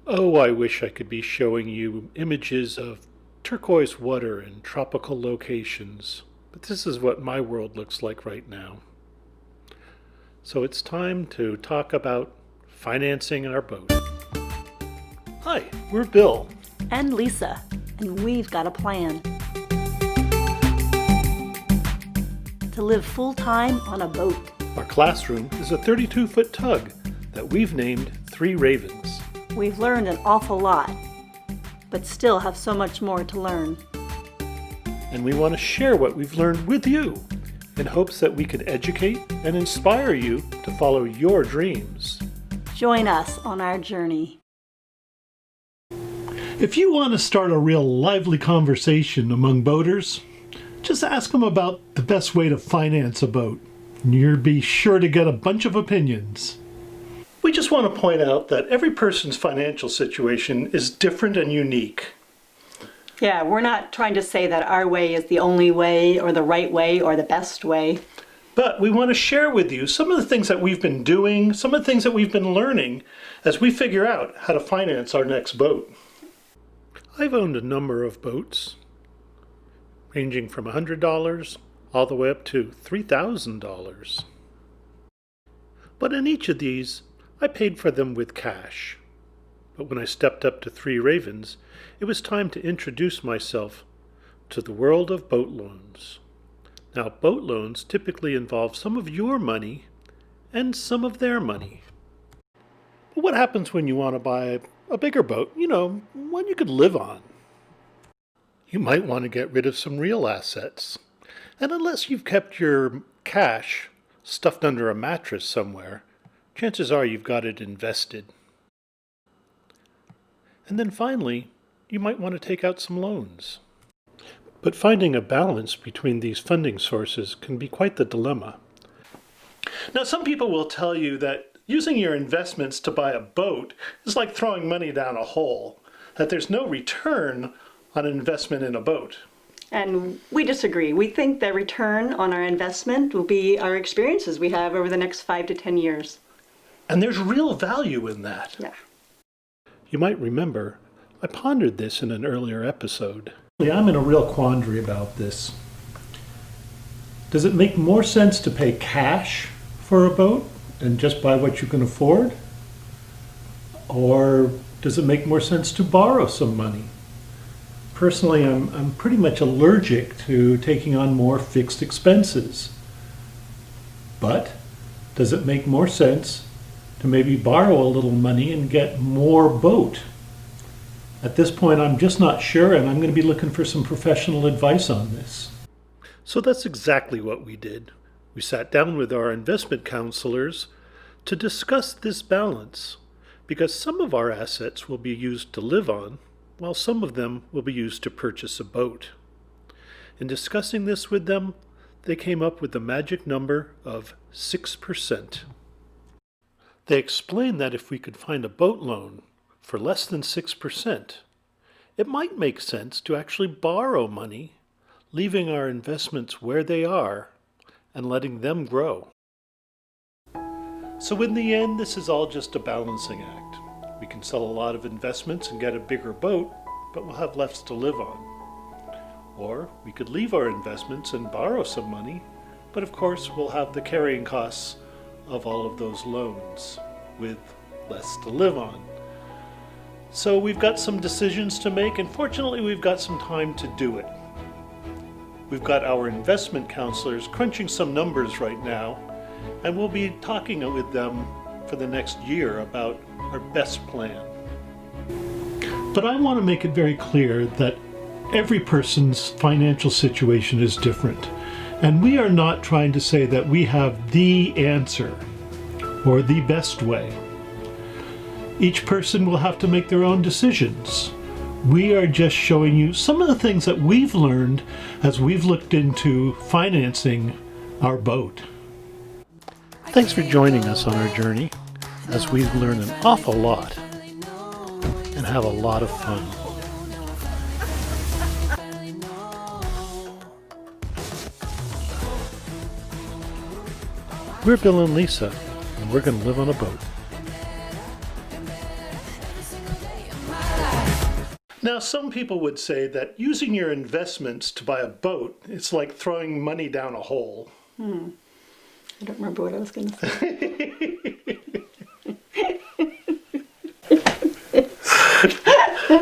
Oh, I wish I could be showing you images of turquoise water in tropical locations, but this is what my world looks like right now. So it's time to talk about financing our boat. Hi, we're Bill. And Lisa, and we've got a plan. To live full-time on a boat. Our classroom is a 32-foot tug that we've named Three Ravens. We've learned an awful lot, but still have so much more to learn. And we want to share what we've learned with you in hopes that we can educate and inspire you to follow your dreams. Join us on our journey. If you want to start a real lively conversation among boaters, just ask them about the best way to finance a boat. You'll be sure to get a bunch of opinions. We just want to point out that every person's financial situation is different and unique. Yeah, we're not trying to say that our way is the only way or the right way or the best way. But we want to share with you some of the things that we've been doing, some of the things that we've been learning as we figure out how to finance our next boat. I've owned a number of boats, ranging from $100 all the way up to $3,000. But in each of these, I paid for them with cash. But when I stepped up to Three Ravens, it was time to introduce myself to the world of boat loans. Now, boat loans typically involve some of your money and some of their money. But what happens when you want to buy a bigger boat, one you could live on? You might want to get rid of some real assets. And unless you've kept your cash stuffed under a mattress somewhere, chances are you've got it invested. And then finally, you might want to take out some loans. But finding a balance between these funding sources can be quite the dilemma. Now, some people will tell you that using your investments to buy a boat is like throwing money down a hole, that there's no return on an investment in a boat. And we disagree. We think the return on our investment will be our experiences we have over the next 5 to 10 years. And there's real value in that. Yeah. You might remember, I pondered this in an earlier episode. I'm in a real quandary about this. Does it make more sense to pay cash for a boat and just buy what you can afford? Or does it make more sense to borrow some money? Personally, I'm pretty much allergic to taking on more fixed expenses. But does it make more sense to maybe borrow a little money and get more boat? At this point, I'm just not sure, and I'm going to be looking for some professional advice on this. So that's exactly what we did. We sat down with our investment counselors to discuss this balance, because some of our assets will be used to live on, while some of them will be used to purchase a boat. In discussing this with them, they came up with the magic number of 6%. They explained that if we could find a boat loan for less than 6%, it might make sense to actually borrow money, leaving our investments where they are and letting them grow. So in the end, this is all just a balancing act. We can sell a lot of investments and get a bigger boat, but we'll have less to live on. Or we could leave our investments and borrow some money, but of course we'll have the carrying costs of all of those loans with less to live on. So we've got some decisions to make, and fortunately we've got some time to do it. We've got our investment counselors crunching some numbers right now, and we'll be talking with them for the next year about our best plan. But I want to make it very clear that every person's financial situation is different, and we are not trying to say that we have the answer or the best way. Each person will have to make their own decisions. We are just showing you some of the things that we've learned as we've looked into financing our boat. Thanks for joining us on our journey as we've learned an awful lot and have a lot of fun. We're Bill and Lisa, and we're going to live on a boat. Now, some people would say that using your investments to buy a boat, it's like throwing money down a hole. I don't remember what I was going to say.